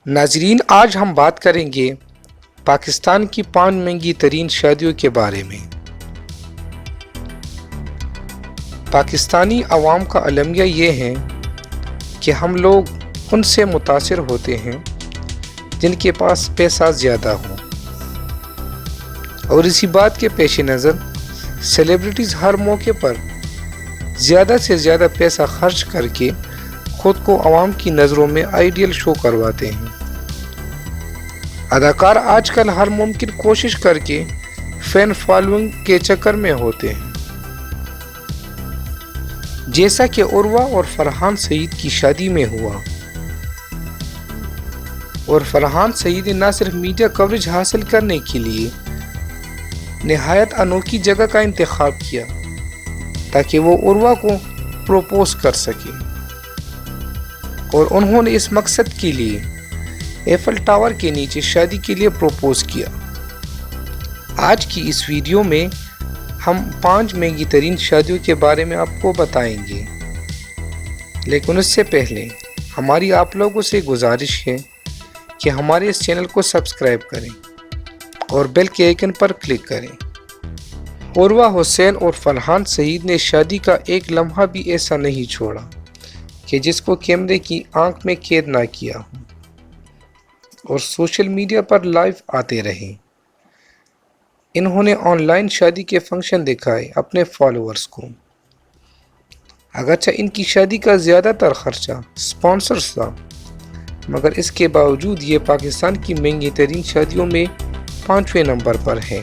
ناظرین، آج ہم بات کریں گے پاکستان کی 5 مہنگی ترین شادیوں کے بارے میں۔ پاکستانی عوام کا المیہ یہ ہے کہ ہم لوگ ان سے متاثر ہوتے ہیں جن کے پاس پیسہ زیادہ ہو، اور اسی بات کے پیش نظر سیلیبریٹیز ہر موقع پر زیادہ سے زیادہ پیسہ خرچ کر کے خود کو عوام کی نظروں میں آئیڈیل شو کرواتے ہیں۔ اداکار آج کل ہر ممکن کوشش کر کے فین فالوئنگ کے چکر میں ہوتے ہیں، جیسا کہ عروہ اور فرحان سعید کی شادی میں ہوا، اور فرحان سعید نے نہ صرف میڈیا کوریج حاصل کرنے کے لیے نہایت انوکھی جگہ کا انتخاب کیا تاکہ وہ عروہ کو پروپوز کر سکے، اور انہوں نے اس مقصد کے لیے ایفل ٹاور کے نیچے شادی کے لیے پروپوز کیا۔ آج کی اس ویڈیو میں ہم 5 مہنگی ترین شادیوں کے بارے میں آپ کو بتائیں گے، لیکن اس سے پہلے ہماری آپ لوگوں سے گزارش ہے کہ ہمارے اس چینل کو سبسکرائب کریں اور بیل کے آئیکن پر کلک کریں۔ عروہ حسین اور فرحان سعید نے شادی کا ایک لمحہ بھی ایسا نہیں چھوڑا کہ جس کو کیمرے کی آنکھ میں قید نہ کیا ہو، اور سوشل میڈیا پر لائیو آتے رہے۔ انہوں نے آن لائن شادی کے فنکشن دکھائے اپنے فالوورز کو۔ اگرچہ ان کی شادی کا زیادہ تر خرچہ سپانسرز تھا، مگر اس کے باوجود یہ پاکستان کی مہنگی ترین شادیوں میں 5ویں نمبر پر ہے۔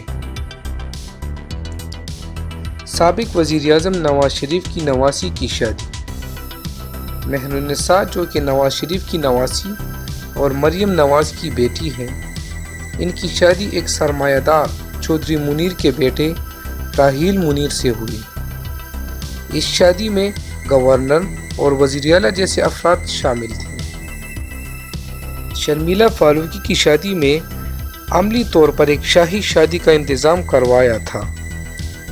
سابق وزیر اعظم نواز شریف کی نواسی کی شادی۔ مہر النساء، جو کہ نواز شریف کی نواسی اور مریم نواز کی بیٹی ہے، ان کی شادی ایک سرمایہ دار چودھری منیر کے بیٹے راحیل منیر سے ہوئی۔ اس شادی میں گورنر اور وزیر اعلیٰ جیسے افراد شامل تھے۔ شرمیلا فاروقی کی شادی میں عملی طور پر ایک شاہی شادی کا انتظام کروایا تھا،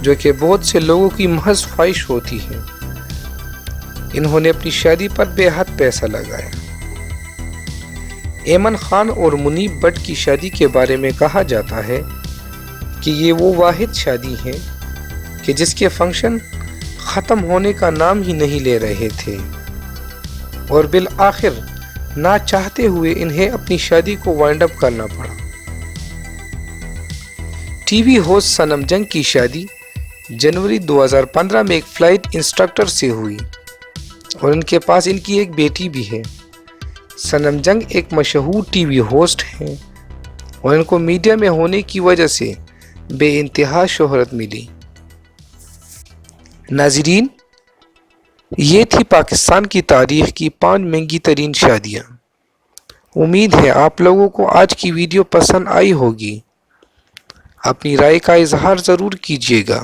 جو کہ بہت سے لوگوں کی محض خواہش ہوتی ہے۔ انہوں نے اپنی شادی پر بے حد پیسہ لگایا۔ ایمن خان اور منیب بٹ کی شادی کے بارے میں کہا جاتا ہے کہ یہ وہ واحد شادی ہے کہ جس کے فنکشن ختم ہونے کا نام ہی نہیں لے رہے تھے، اور بالآخر نہ چاہتے ہوئے انہیں اپنی شادی کو وائنڈ اپ کرنا پڑا۔ ٹی وی ہوسٹ صنم جنگ کی شادی جنوری 2015 میں ایک فلائٹ انسٹرکٹر سے ہوئی، اور ان کے پاس ان کی ایک بیٹی بھی ہے۔ صنم جنگ ایک مشہور ٹی وی ہوسٹ ہیں، اور ان کو میڈیا میں ہونے کی وجہ سے بے انتہا شہرت ملی۔ ناظرین، یہ تھی پاکستان کی تاریخ کی 5 مہنگی ترین شادیاں۔ امید ہے آپ لوگوں کو آج کی ویڈیو پسند آئی ہوگی۔ اپنی رائے کا اظہار ضرور کیجیے گا۔